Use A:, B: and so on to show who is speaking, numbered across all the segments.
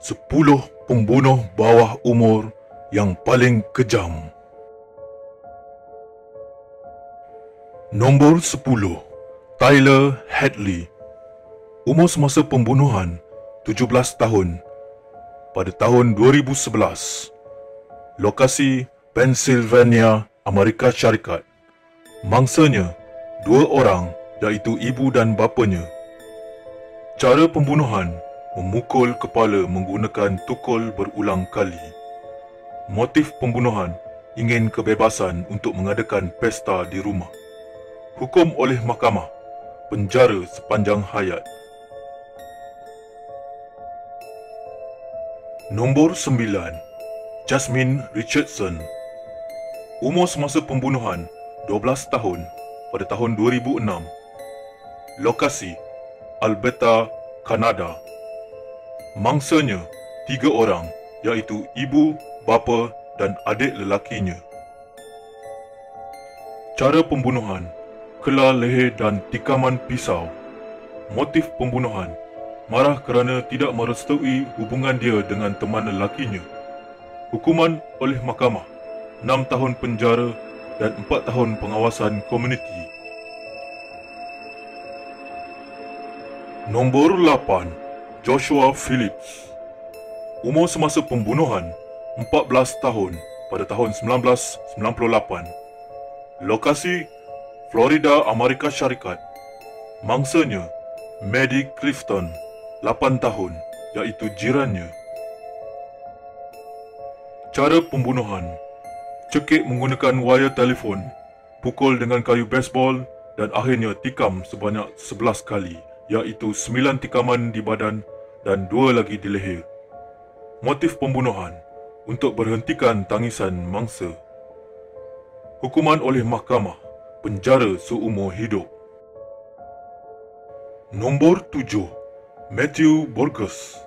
A: 10 pembunuh bawah umur yang paling kejam. Nombor 10, Tyler Hadley. Umur semasa pembunuhan 17 tahun pada tahun 2011. Lokasi Pennsylvania, Amerika Syarikat. Mangsanya 2 orang, iaitu ibu dan bapanya. Cara pembunuhan: memukul kepala menggunakan tukul berulang kali. Motif pembunuhan: ingin kebebasan untuk mengadakan pesta di rumah. Hukum oleh mahkamah: penjara sepanjang hayat. Nombor 9, Jasmine Richardson. Umur semasa pembunuhan 12 tahun pada tahun 2006. Lokasi Alberta, Kanada. Mangsanya 3 orang, iaitu ibu, bapa dan adik lelakinya. Cara pembunuhan: kelar leher dan tikaman pisau. Motif pembunuhan: marah kerana tidak merestui hubungan dia dengan teman lelakinya. Hukuman oleh mahkamah: 6 tahun penjara dan 4 tahun pengawasan komuniti. Nombor 8, Joshua Phillips. Umur semasa pembunuhan 14 tahun pada tahun 1998. Lokasi Florida, Amerika Syarikat. Mangsanya Maddie Clifton, 8 tahun, iaitu jirannya. Cara pembunuhan: cekik menggunakan wayar telefon, pukul dengan kayu baseball dan akhirnya tikam sebanyak 11 kali, iaitu 9 tikaman di badan dan 2 lagi di leher. Motif pembunuhan: untuk berhentikan tangisan mangsa. Hukuman oleh mahkamah: penjara seumur hidup. Nombor 7, Matthew Burgess.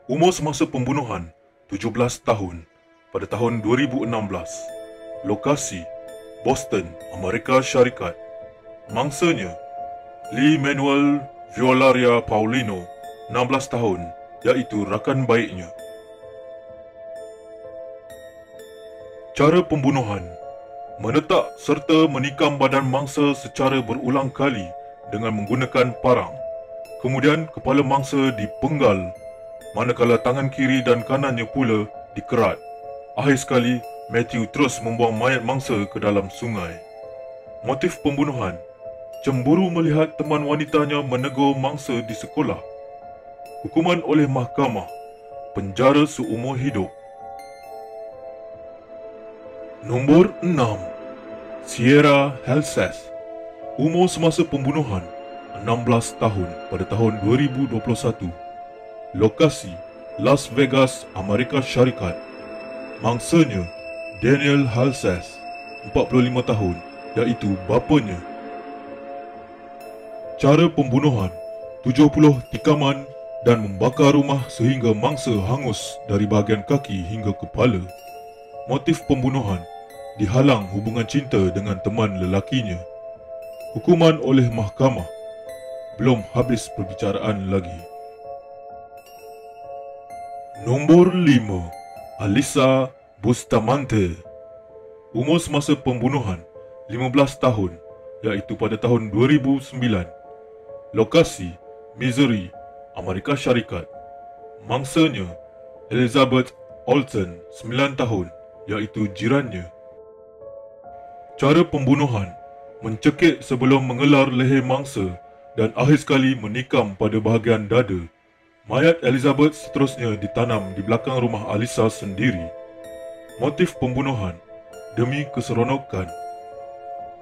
A: Umur semasa pembunuhan 17 tahun pada tahun 2016. Lokasi Boston, Amerika Syarikat. Mangsanya Lee Manuel Violaria Paulino, 16 tahun, iaitu rakan baiknya. Cara pembunuhan: menetak serta menikam badan mangsa secara berulang kali dengan menggunakan parang. Kemudian kepala mangsa dipenggal, manakala tangan kiri dan kanannya pula dikerat. Akhir sekali, Matthew terus membuang mayat mangsa ke dalam sungai. Motif pembunuhan: cemburu melihat teman wanitanya menegur mangsa di sekolah. Hukuman oleh mahkamah: penjara seumur hidup. Nombor 6, Sierra Halseth. Umur semasa pembunuhan 16 tahun pada tahun 2021. Lokasi Las Vegas, Amerika Syarikat. Mangsanya Daniel Halseth, 45 tahun, iaitu bapanya. Cara pembunuhan: 70 tikaman dan membakar rumah sehingga mangsa hangus dari bahagian kaki hingga kepala. Motif pembunuhan: dihalang hubungan cinta dengan teman lelakinya. Hukuman oleh mahkamah: belum habis perbicaraan lagi. Nombor 5, Alyssa Bustamante. Umur semasa pembunuhan 15 tahun, iaitu pada tahun 2009. Lokasi Missouri, Amerika Syarikat. Mangsanya Elizabeth Olsen, 9 tahun, iaitu jirannya. Cara pembunuhan: mencekik sebelum mengelar leher mangsa dan akhir sekali menikam pada bahagian dada. Mayat Elizabeth seterusnya ditanam di belakang rumah Alyssa sendiri. Motif pembunuhan: demi keseronokan.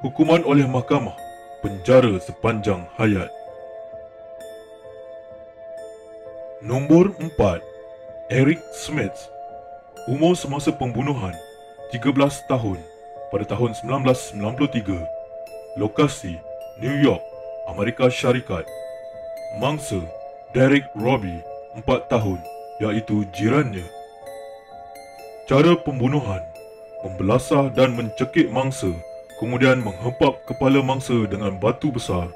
A: Hukuman oleh mahkamah: penjara sepanjang hayat. Nombor 4, Eric Smith. Umur semasa pembunuhan 13 tahun pada tahun 1993. Lokasi New York, Amerika Syarikat. Mangsa Derek Robbie, 4 tahun, iaitu jirannya. Cara pembunuhan: membelasah dan mencekik mangsa, kemudian menghempap kepala mangsa dengan batu besar.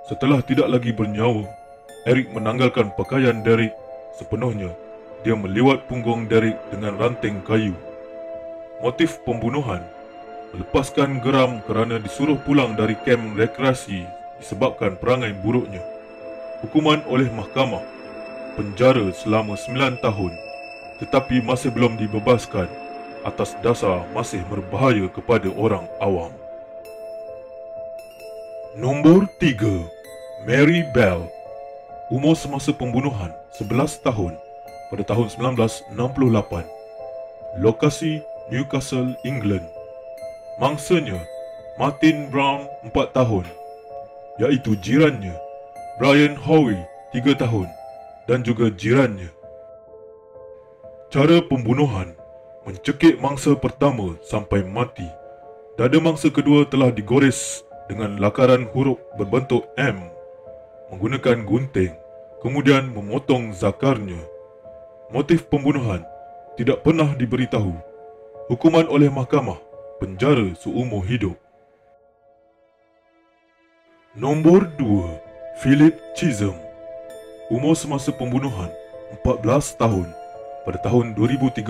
A: Setelah tidak lagi bernyawa, Eric menanggalkan pakaian Derek sepenuhnya dia meliwat punggung Derek dengan ranting kayu. Motif pembunuhan: melepaskan geram kerana disuruh pulang dari kem rekreasi disebabkan perangai buruknya. Hukuman oleh mahkamah: penjara selama 9 tahun, tetapi masih belum dibebaskan atas dasar masih berbahaya kepada orang awam. Nombor 3. Mary Bell. Umur semasa pembunuhan 11 tahun pada tahun 1968. Lokasi Newcastle, England. Mangsanya Martin Brown 4 tahun, iaitu jirannya, Brian Howe 3 tahun dan juga jirannya. Cara pembunuhan: mencekik mangsa pertama sampai mati. Dada mangsa kedua telah digores dengan lakaran huruf berbentuk M menggunakan gunting, kemudian memotong zakarnya. Motif pembunuhan tidak pernah diberitahu. Hukuman oleh mahkamah: penjara seumur hidup. Nombor 2. Philip Chisholm. Umur semasa pembunuhan 14 tahun pada tahun 2013.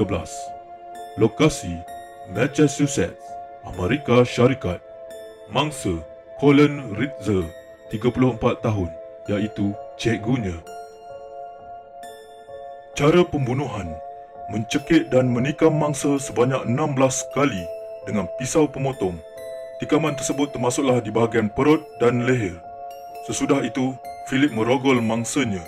A: Lokasi Massachusetts, Amerika Syarikat. Mangsa Colin Ritzer 34 tahun, iaitu cikgunya. Cara pembunuhan: mencekik dan menikam mangsa sebanyak 16 kali dengan pisau pemotong. Tikaman tersebut termasuklah di bahagian perut dan leher. Sesudah itu, Philip merogol mangsanya.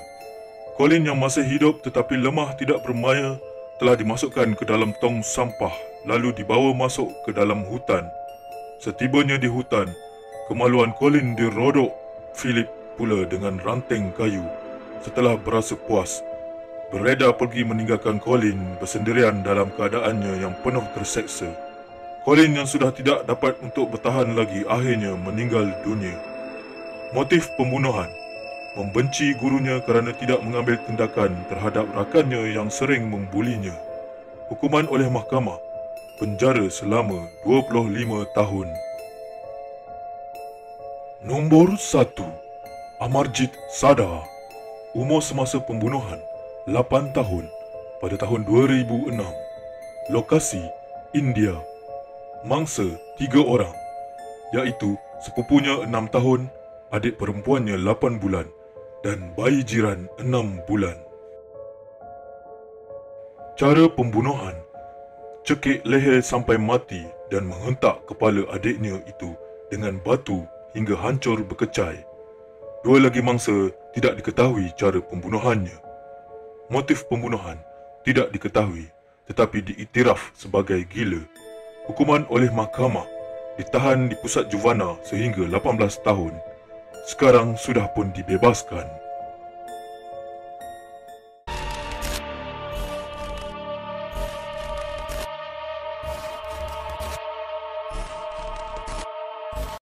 A: Colin yang masih hidup tetapi lemah tidak bermaya telah dimasukkan ke dalam tong sampah lalu dibawa masuk ke dalam hutan. Setibanya di hutan, kemaluan Colin dirodok Philip pula dengan ranting kayu. Setelah berasa puas, beredar pergi meninggalkan Colin bersendirian dalam keadaannya yang penuh terseksa. Colin yang sudah tidak dapat untuk bertahan lagi akhirnya meninggal dunia. Motif pembunuhan: membenci gurunya kerana tidak mengambil tindakan terhadap rakannya yang sering membulinya. Hukuman oleh mahkamah: penjara selama 25 tahun. Nombor 1. Amarjit Sada. Umur semasa pembunuhan 8 tahun pada tahun 2006. Lokasi India. Mangsa 3 orang, iaitu sepupunya 6 tahun, adik perempuannya 8 bulan dan bayi jiran 6 bulan. Cara pembunuhan: cekik leher sampai mati dan menghentak kepala adiknya itu dengan batu hingga hancur berkecai. 2 lagi mangsa tidak diketahui cara pembunuhannya. Motif pembunuhan tidak diketahui tetapi diiktiraf sebagai gila. Hukuman oleh mahkamah: ditahan di pusat juvana sehingga 18 tahun. Sekarang sudah pun dibebaskan.